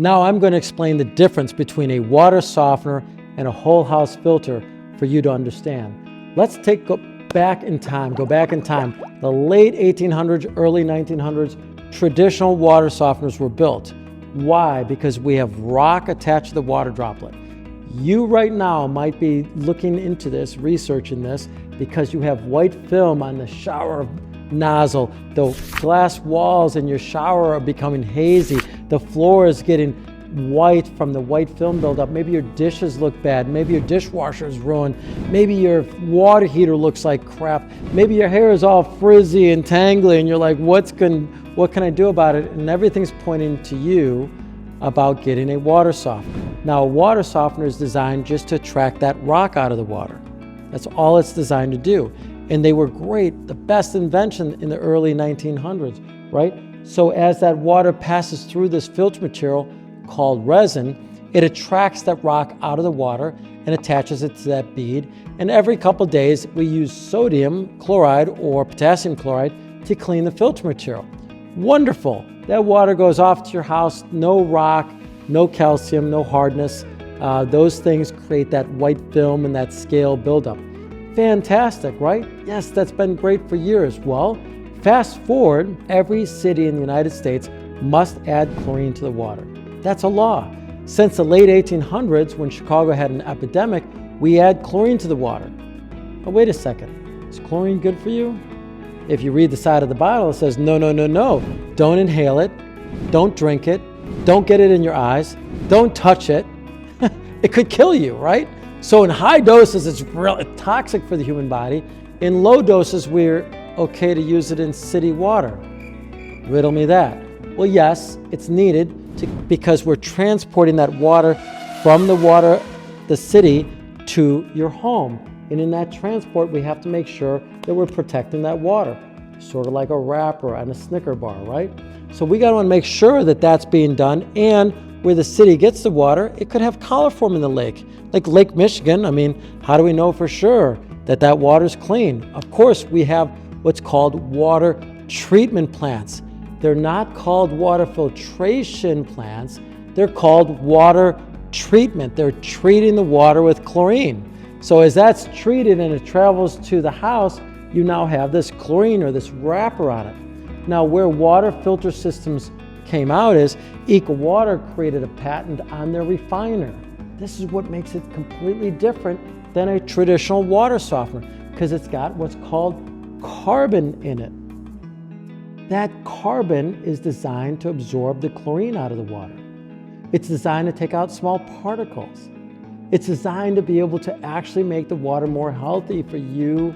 Now I'm going to explain the difference between a water softener and a whole house filter for you to understand. Let's go back in time. The late 1800s, early 1900s, traditional water softeners were built. Why? Because we have rock attached to the water droplet. You right now might be looking into this, researching this, because you have white film on the shower nozzle. The glass walls in your shower are becoming hazy. The floor is getting white from the white film buildup. Maybe your dishes look bad. Maybe your dishwasher is ruined. Maybe your water heater looks like crap. Maybe your hair is all frizzy and tangly and you're like, what can I do about it? And everything's pointing to you about getting a water softener. Now, a water softener is designed just to attract that rock out of the water. That's all it's designed to do. And they were great, the best invention in the early 1900s, right? So as that water passes through this filter material called resin, it attracts that rock out of the water and attaches it to that bead. And every couple of days, we use sodium chloride or potassium chloride to clean the filter material. Wonderful. That water goes off to your house, no rock, no calcium, no hardness. Those things create that white film and that scale buildup. Fantastic, right? Yes, that's been great for years. Well, fast forward, every city in the United States must add chlorine to the water. That's a law. Since the late 1800s, when Chicago had an epidemic, we add chlorine to the water. But wait a second, is chlorine good for you? If you read the side of the bottle, it says, no, no, no, no. Don't inhale it, don't drink it, don't get it in your eyes, don't touch it. It could kill you, right? So in high doses, it's really toxic for the human body. In low doses, we're okay to use it in city water. Riddle me that. Well, yes, it's needed because we're transporting that water from the city to your home. And in that transport, we have to make sure that we're protecting that water, sort of like a wrapper on a Snicker bar, right? So we got to make sure that that's being done. And where the city gets the water, it could have coliform in the lake, like Lake Michigan. I mean, how do we know for sure that that water's clean? Of course, we have what's called water treatment plants. They're not called water filtration plants. They're called water treatment. They're treating the water with chlorine. So as that's treated and it travels to the house, you now have this chlorine or this wrapper on it. Now, where water filter systems came out is EcoWater created a patent on their refiner. This is what makes it completely different than a traditional water softener, because it's got what's called carbon in it. That carbon is designed to absorb the chlorine out of the water. It's designed to take out small particles. It's designed to be able to actually make the water more healthy for you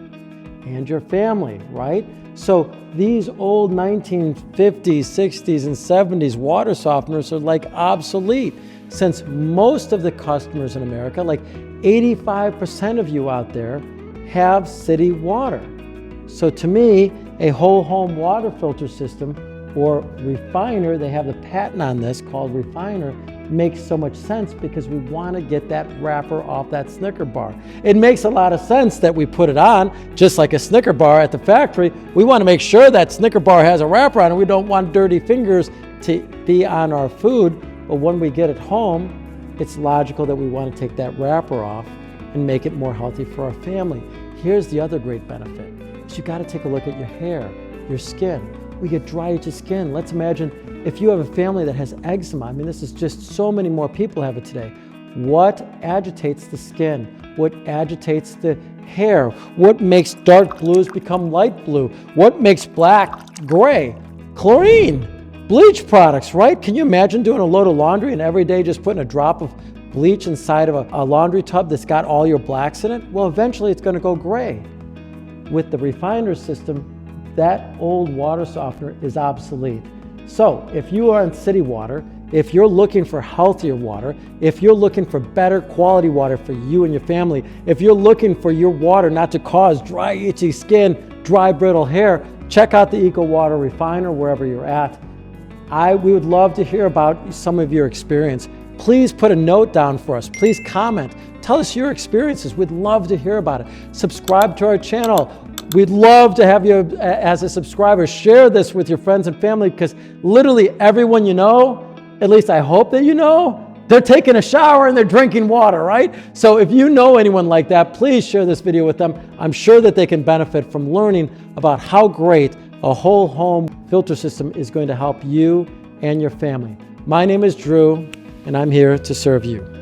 and your family, right? So these old 1950s, 60s, and 70s water softeners are like obsolete, since most of the customers in America, like 85% of you out there, have city water. So to me, a whole home water filter system or refiner, they have the patent on this called refiner, makes so much sense because we want to get that wrapper off that Snicker bar. It makes a lot of sense that we put it on just like a Snicker bar at the factory. We want to make sure that Snicker bar has a wrapper on it. We don't want dirty fingers to be on our food. But when we get it home, it's logical that we want to take that wrapper off and make it more healthy for our family. Here's the other great benefit. So you got to take a look at your hair, your skin. We get dry itchy skin. Let's imagine if you have a family that has eczema. I mean, this is just so many more people have it today. What agitates the skin? What agitates the hair? What makes dark blues become light blue? What makes black gray? Chlorine, bleach products, right? Can you imagine doing a load of laundry and every day just putting a drop of bleach inside of a laundry tub that's got all your blacks in it? Well, eventually it's going to go gray. With the refiner system, that old water softener is obsolete. So if you are in city water, if you're looking for healthier water, if you're looking for better quality water for you and your family, if you're looking for your water not to cause dry, itchy skin, dry, brittle hair, check out the EcoWater refiner wherever you're at. We would love to hear about some of your experience. Please put a note down for us. Please comment. Tell us your experiences. We'd love to hear about it. Subscribe to our channel. We'd love to have you as a subscriber. Share this with your friends and family, because literally everyone you know at least I hope that you know, they're taking a shower and they're drinking water, right? So if you know anyone like that, please share this video with them. I'm sure that they can benefit from learning about how great a whole home filter system is going to help you and your family. My name is Drew, and I'm here to serve you.